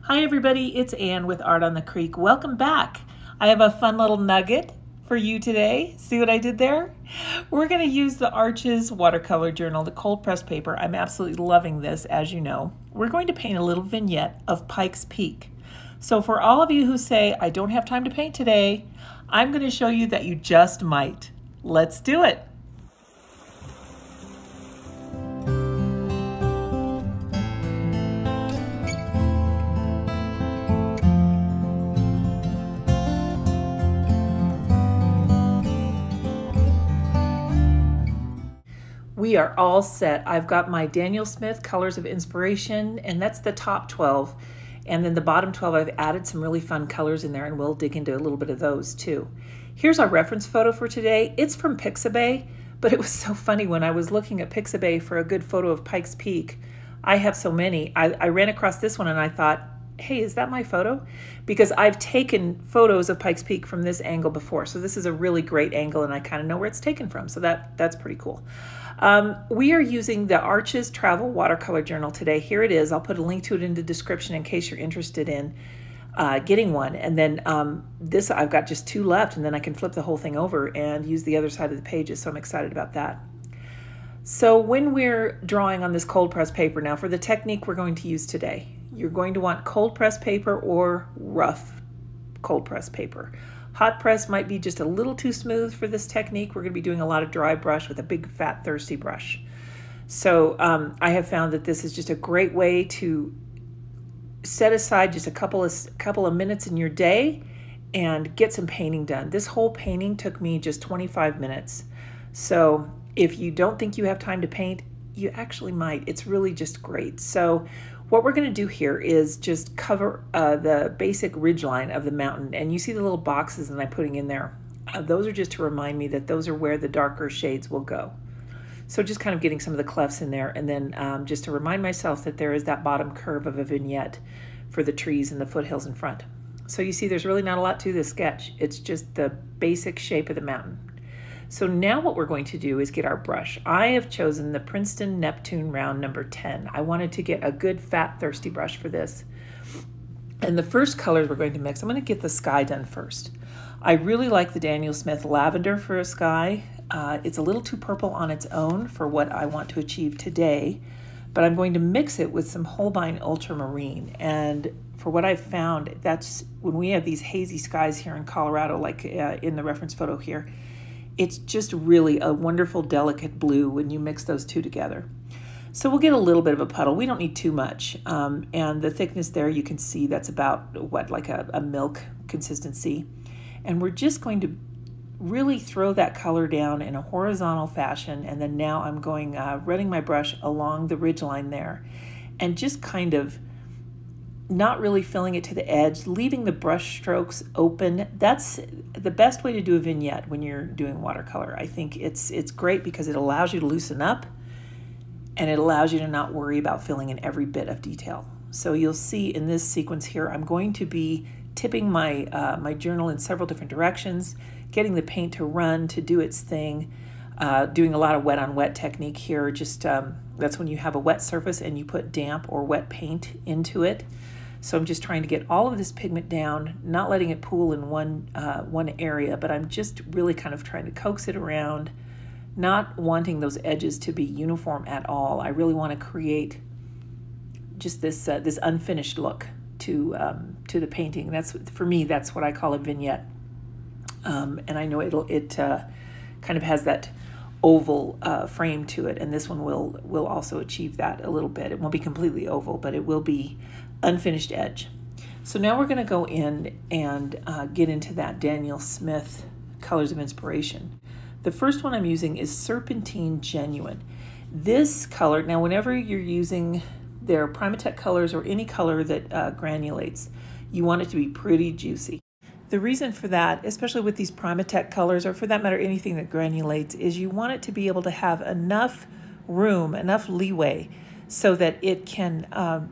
Hi everybody, it's Ann with Art on the Creek. Welcome back. I have a fun little nugget for you today. See what I did there? We're going to use the Arches watercolor journal, the cold press paper. I'm absolutely loving this, as you know. We're going to paint a little vignette of Pikes Peak. So for all of you who say, I don't have time to paint today, I'm going to show you that you just might. Let's do it. We are all set. I've got my Daniel Smith Colors of Inspiration, and that's the top 12. And then the bottom 12, I've added some really fun colors in there, and we'll dig into a little bit of those too. Here's our reference photo for today. It's from Pixabay, but it was so funny when I was looking at Pixabay for a good photo of Pikes Peak. I have so many. I ran across this one and I thought, hey, is that my photo? Because I've taken photos of Pikes Peak from this angle before. So this is a really great angle and I kind of know where it's taken from. So that's pretty cool. We are using the Arches Travel Watercolor Journal today. Here it is. I'll put a link to it in the description in case you're interested in getting one. And then this, I've got just 2 left, and then I can flip the whole thing over and use the other side of the pages. So I'm excited about that. So when we're drawing on this cold press paper, now for the technique we're going to use today, you're going to want cold press paper or rough cold press paper. Hot press might be just a little too smooth for this technique. We're going to be doing a lot of dry brush with a big, fat, thirsty brush. So I have found that this is just a great way to set aside just a couple of minutes in your day and get some painting done. This whole painting took me just 25 minutes. So if you don't think you have time to paint, you actually might. It's really just great. So what we're going to do here is just cover the basic ridgeline of the mountain. And you see the little boxes that I'm putting in there. Those are just to remind me that those are where the darker shades will go. So just kind of getting some of the clefts in there. And then just to remind myself that there is that bottom curve of a vignette for the trees and the foothills in front. So you see there's really not a lot to this sketch. It's just the basic shape of the mountain. So now what we're going to do is get our brush. I have chosen the Princeton Neptune round number 10. I wanted to get a good fat thirsty brush for this. And the first colors we're going to mix, I'm going to get the sky done first. I really like the Daniel Smith lavender for a sky. It's a little too purple on its own for what I want to achieve today, but I'm going to mix it with some Holbein ultramarine. And for what I've found, that's when we have these hazy skies here in Colorado, like in the reference photo here, it's just really a wonderful, delicate blue when you mix those two together. So we'll get a little bit of a puddle. We don't need too much. And the thickness there, you can see that's about, what, like a milk consistency. And we're just going to really throw that color down in a horizontal fashion. And then now I'm going, running my brush along the ridgeline there and just kind of not really filling it to the edge, leaving the brush strokes open. That's the best way to do a vignette when you're doing watercolor. I think it's great because it allows you to loosen up and it allows you to not worry about filling in every bit of detail. So you'll see in this sequence here, I'm going to be tipping my, my journal in several different directions, getting the paint to run, to do its thing, doing a lot of wet on wet technique here. Just that's when you have a wet surface and you put damp or wet paint into it. So I'm just trying to get all of this pigment down, not letting it pool in one area, but I'm just really kind of trying to coax it around, not wanting those edges to be uniform at all. I really want to create just this this unfinished look to the painting. That's, for me, that's what I call a vignette. And I know it kind of has that oval frame to it, and this one will also achieve that a little bit. It won't be completely oval, but it will be unfinished edge. So now we're going to go in and get into that Daniel Smith Colors of Inspiration. The first one I'm using is Serpentine Genuine. This color, now whenever you're using their Primatek colors or any color that granulates, you want it to be pretty juicy. The reason for that, especially with these Primatek colors, or for that matter anything that granulates, is you want it to be able to have enough room, enough leeway, so that it can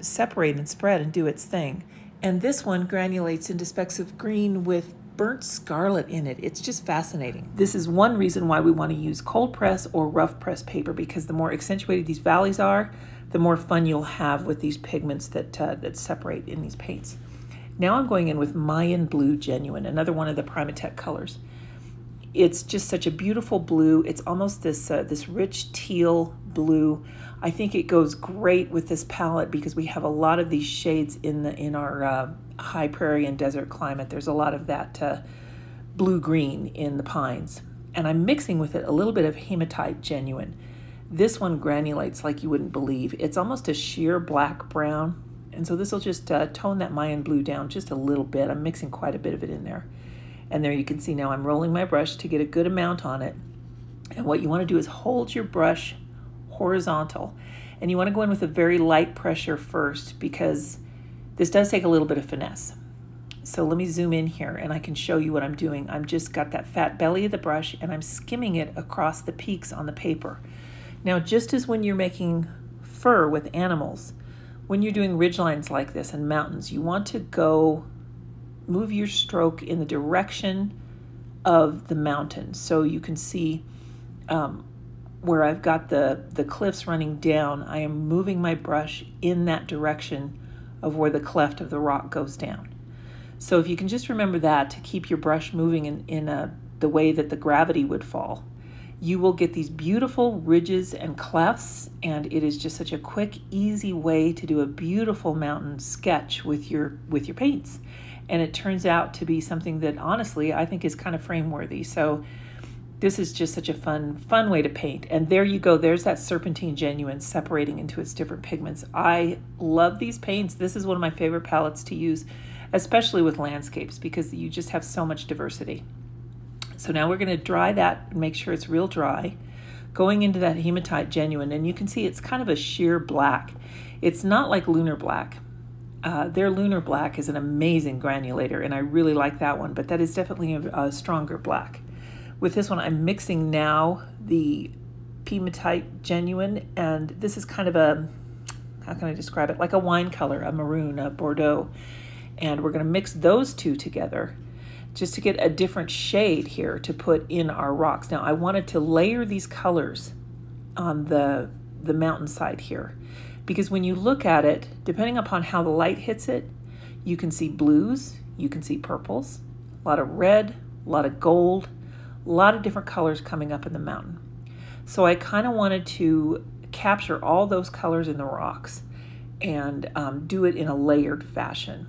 separate and spread and do its thing. And this one granulates into specks of green with burnt scarlet in it. It's just fascinating. This is one reason why we want to use cold press or rough press paper, because the more accentuated these valleys are, the more fun you'll have with these pigments that separate in these paints. Now I'm going in with Mayan Blue Genuine, another one of the Primatek colors. It's just such a beautiful blue. It's almost this rich teal blue. I think it goes great with this palette because we have a lot of these shades in our high prairie and desert climate. There's a lot of that blue-green in the pines. And I'm mixing with it a little bit of Hematite Genuine. This one granulates like you wouldn't believe. It's almost a sheer black-brown. And so this will just tone that Mayan blue down just a little bit. I'm mixing quite a bit of it in there. And there you can see now I'm rolling my brush to get a good amount on it. And what you want to do is hold your brush horizontal. And you want to go in with a very light pressure first, because this does take a little bit of finesse. So let me zoom in here and I can show you what I'm doing. I've just got that fat belly of the brush and I'm skimming it across the peaks on the paper. Now, just as when you're making fur with animals, when you're doing ridge lines like this and mountains, you want to move your stroke in the direction of the mountain. So you can see where I've got the cliffs running down, I am moving my brush in that direction of where the cleft of the rock goes down. So if you can just remember that to keep your brush moving in the way that the gravity would fall, you will get these beautiful ridges and clefts, and it is just such a quick, easy way to do a beautiful mountain sketch with your paints. And it turns out to be something that honestly I think is kind of frame-worthy. So this is just such a fun way to paint. And there you go, there's that Serpentine Genuine separating into its different pigments. I love these paints. This is one of my favorite palettes to use, especially with landscapes, because you just have so much diversity. So now we're going to dry that and make sure it's real dry. Going into that Hematite Genuine, and you can see it's kind of a sheer black. It's not like Lunar Black. Their Lunar Black is an amazing granulator, and I really like that one, but that is definitely a stronger black. With this one, I'm mixing now the Hematite Genuine, and this is kind of a, how can I describe it, like a wine color, a maroon, a Bordeaux. And we're going to mix those two together just to get a different shade here to put in our rocks. Now, I wanted to layer these colors on the mountainside here, because when you look at it, depending upon how the light hits it, you can see blues, you can see purples, a lot of red, a lot of gold, a lot of different colors coming up in the mountain. So I kind of wanted to capture all those colors in the rocks and do it in a layered fashion.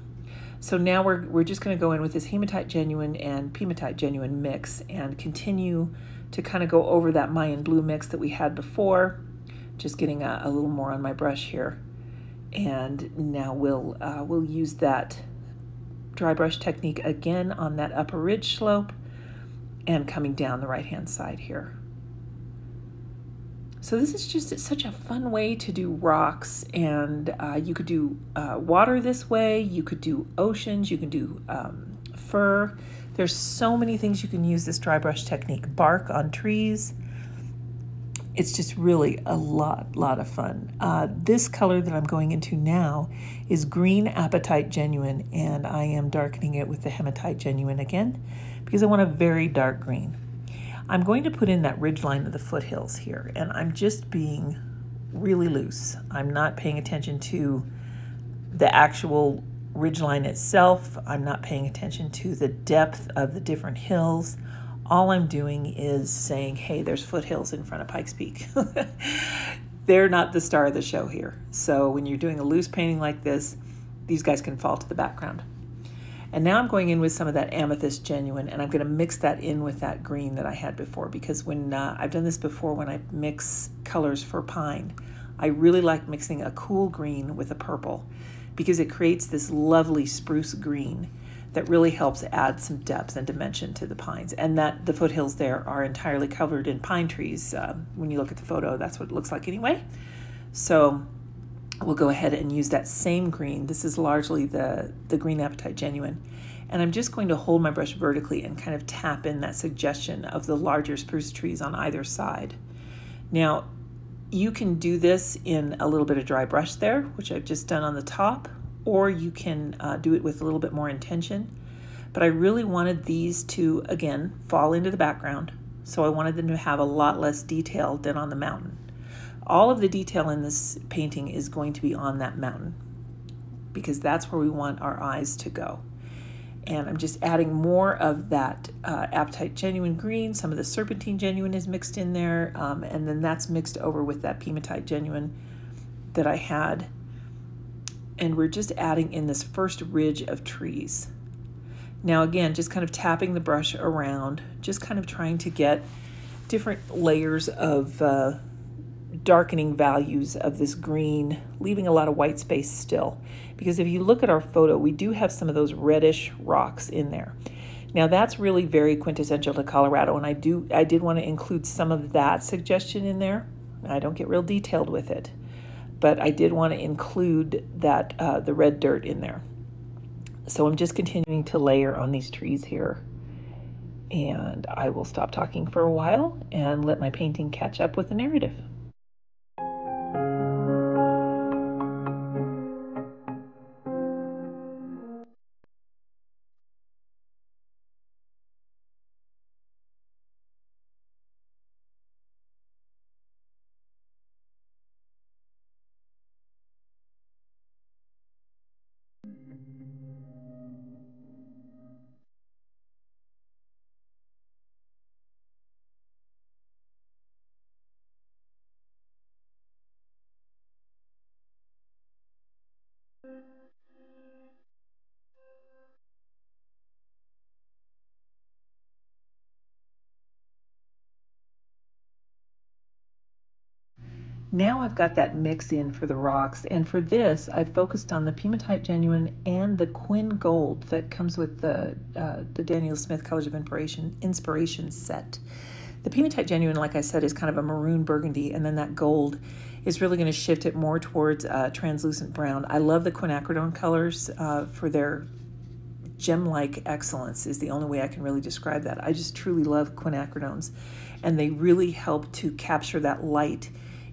So now we're just going to go in with this Hematite Genuine and Hematite Genuine mix and continue to kind of go over that Mayan blue mix that we had before. Just getting a little more on my brush here. And now we'll use that dry brush technique again on that upper ridge slope and coming down the right-hand side here. So this is just such a fun way to do rocks, and you could do water this way, you could do oceans, you can do fur. There's so many things you can use this dry brush technique. Bark on trees. It's just really a lot of fun. This color that I'm going into now is Green Apatite Genuine, and I am darkening it with the Hematite Genuine again because I want a very dark green. I'm going to put in that ridge line of the foothills here, and I'm just being really loose. I'm not paying attention to the actual ridge line itself. I'm not paying attention to the depth of the different hills. All I'm doing is saying, hey, there's foothills in front of Pikes Peak. They're not the star of the show here. So when you're doing a loose painting like this, these guys can fall to the background. And now I'm going in with some of that Amethyst Genuine, and I'm going to mix that in with that green that I had before, because when I've done this before when I mix colors for pine, I really like mixing a cool green with a purple because it creates this lovely spruce green that really helps add some depth and dimension to the pines. And that the foothills there are entirely covered in pine trees. When you look at the photo, that's what it looks like anyway. So we'll go ahead and use that same green. This is largely the Green Apatite Genuine. And I'm just going to hold my brush vertically and kind of tap in that suggestion of the larger spruce trees on either side. Now, you can do this in a little bit of dry brush there, which I've just done on the top, or you can do it with a little bit more intention. but I really wanted these to, again, fall into the background. So I wanted them to have a lot less detail than on the mountain. All of the detail in this painting is going to be on that mountain because that's where we want our eyes to go. And I'm just adding more of that Apatite Genuine green. Some of the Serpentine Genuine is mixed in there, and then that's mixed over with that Primatek Genuine that I had. And we're just adding in this first ridge of trees. Now again, just kind of tapping the brush around, just kind of trying to get different layers of darkening values of this green, leaving a lot of white space still. Because if you look at our photo, we do have some of those reddish rocks in there. Now that's really very quintessential to Colorado, and I did want to include some of that suggestion in there. I don't get real detailed with it, but I did want to include that the red dirt in there. So I'm just continuing to layer on these trees here, and I will stop talking for a while and let my painting catch up with the narrative. Now I've got that mix in for the rocks, and for this I've focused on the Primatek Genuine and the Quin Gold that comes with the Daniel Smith Colors of Inspiration set. The Primatek Genuine, like I said, is kind of a maroon burgundy, and then that gold is really going to shift it more towards translucent brown. I love the quinacridone colors for their gem-like excellence is the only way I can really describe that. I just truly love quinacridones, and they really help to capture that light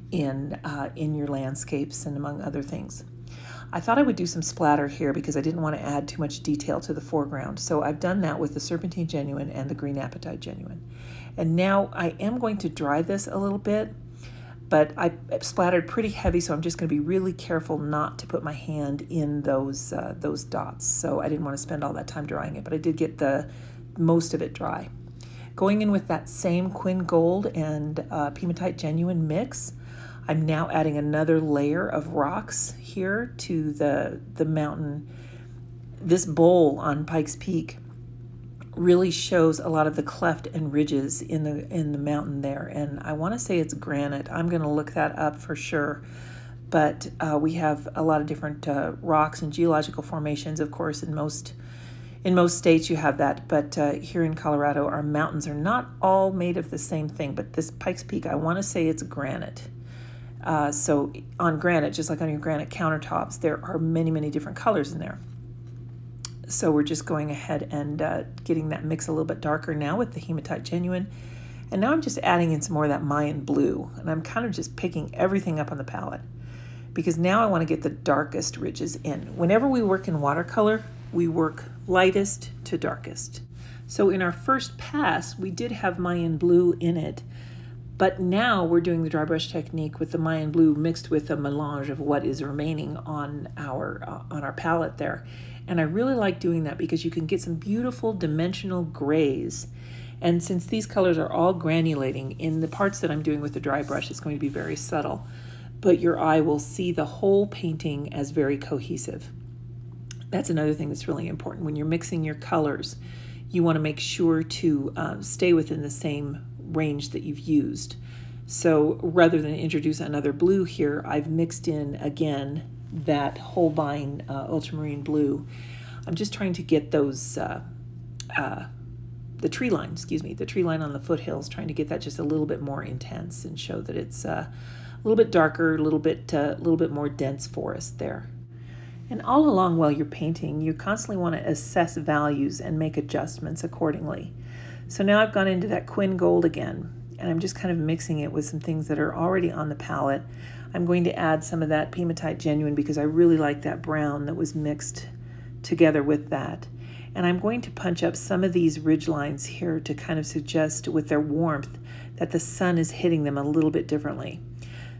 in your landscapes and among other things. I thought I would do some splatter here because I didn't want to add too much detail to the foreground. So I've done that with the Serpentine Genuine and the Green Apatite Genuine. And now I am going to dry this a little bit, but I splattered pretty heavy, so I'm just going to be really careful not to put my hand in those dots. So I didn't want to spend all that time drying it, but I did get the most of it dry. Going in with that same Quin Gold and Primatek Genuine mix, I'm now adding another layer of rocks here to the mountain. This bowl on Pikes Peak really shows a lot of the cleft and ridges in the mountain there, and I want to say it's granite. I'm going to look that up for sure, but we have a lot of different rocks and geological formations. Of course, in most states you have that, but here in Colorado, our mountains are not all made of the same thing. But this Pikes Peak, I want to say it's granite. So on granite, just like on your granite countertops, there are many, many different colors in there. So we're just going ahead and getting that mix a little bit darker now with the Hematite Genuine. And now I'm just adding in some more of that Mayan blue. And I'm kind of just picking everything up on the palette, because now I want to get the darkest ridges in. Whenever we work in watercolor, we work lightest to darkest. So in our first pass, we did have Mayan blue in it. But now we're doing the dry brush technique with the Mayan blue mixed with a melange of what is remaining on our palette there. And I really like doing that because you can get some beautiful dimensional grays. And since these colors are all granulating, in the parts that I'm doing with the dry brush, it's going to be very subtle. But your eye will see the whole painting as very cohesive. That's another thing that's really important. When you're mixing your colors, you want to make sure to stay within the same range that you've used. So rather than introduce another blue here, I've mixed in again that Holbein ultramarine blue. I'm just trying to get those the tree line, the tree line on the foothills, trying to get that just a little bit more intense and show that it's a little bit darker, a little bit more dense forest there. And all along while you're painting, you constantly want to assess values and make adjustments accordingly. So now I've gone into that Quin Gold again, and I'm just kind of mixing it with some things that are already on the palette. I'm going to add some of that Primatek Genuine because I really like that brown that was mixed together with that. And I'm going to punch up some of these ridge lines here to kind of suggest with their warmth that the sun is hitting them a little bit differently.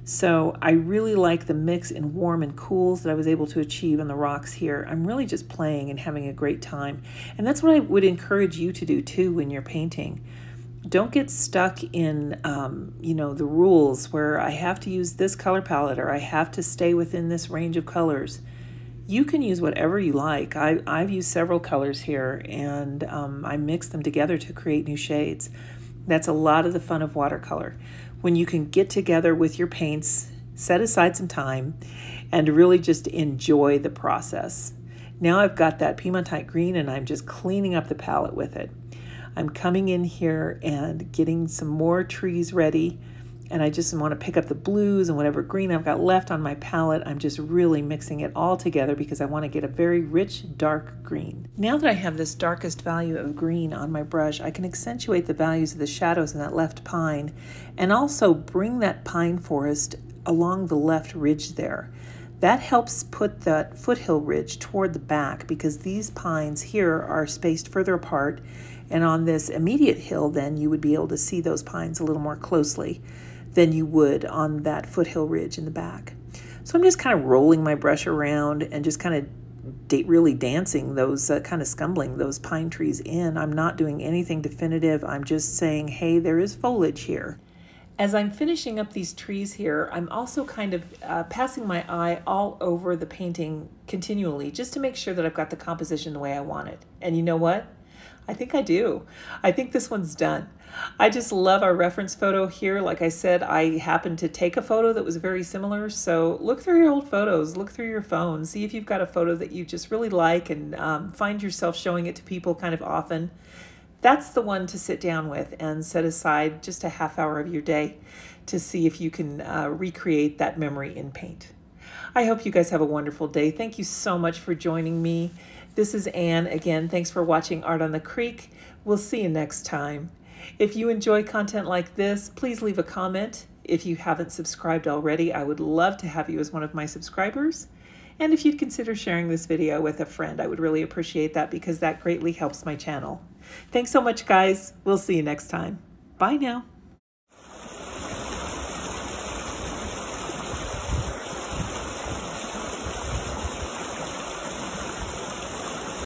So I really like the mix in warm and cools that I was able to achieve on the rocks here. I'm really just playing and having a great time. And that's what I would encourage you to do too when you're painting. Don't get stuck in, you know, the rules where I have to use this color palette or I have to stay within this range of colors. You can use whatever you like. I've used several colors here, and I mix them together to create new shades. That's a lot of the fun of watercolor. When you can get together with your paints, set aside some time, and really just enjoy the process. Now I've got that Primatek green and I'm just cleaning up the palette with it. I'm coming in here and getting some more trees ready, and I just want to pick up the blues and whatever green I've got left on my palette. I'm just really mixing it all together because I want to get a very rich, dark green. Now that I have this darkest value of green on my brush, I can accentuate the values of the shadows in that left pine and also bring that pine forest along the left ridge there. That helps put that foothill ridge toward the back because these pines here are spaced further apart, and on this immediate hill then you would be able to see those pines a little more closely than you would on that foothill ridge in the back. So I'm just kind of rolling my brush around and just kind of really dancing those, kind of scumbling those pine trees in. I'm not doing anything definitive. I'm just saying, hey, there is foliage here. As I'm finishing up these trees here, I'm also kind of passing my eye all over the painting continually just to make sure that I've got the composition the way I want it. And you know what? I think I do. I think this one's done. I just love our reference photo here. Like I said, I happened to take a photo that was very similar. So look through your old photos, look through your phone, see if you've got a photo that you just really like and find yourself showing it to people kind of often. That's the one to sit down with and set aside just a half hour of your day to see if you can recreate that memory in paint. I hope you guys have a wonderful day. Thank you so much for joining me. This is Anne again. Thanks for watching Art on the Creek. We'll see you next time. If you enjoy content like this, please leave a comment. If you haven't subscribed already, I would love to have you as one of my subscribers. And if you'd consider sharing this video with a friend, I would really appreciate that because that greatly helps my channel. Thanks so much, guys. We'll see you next time. Bye now.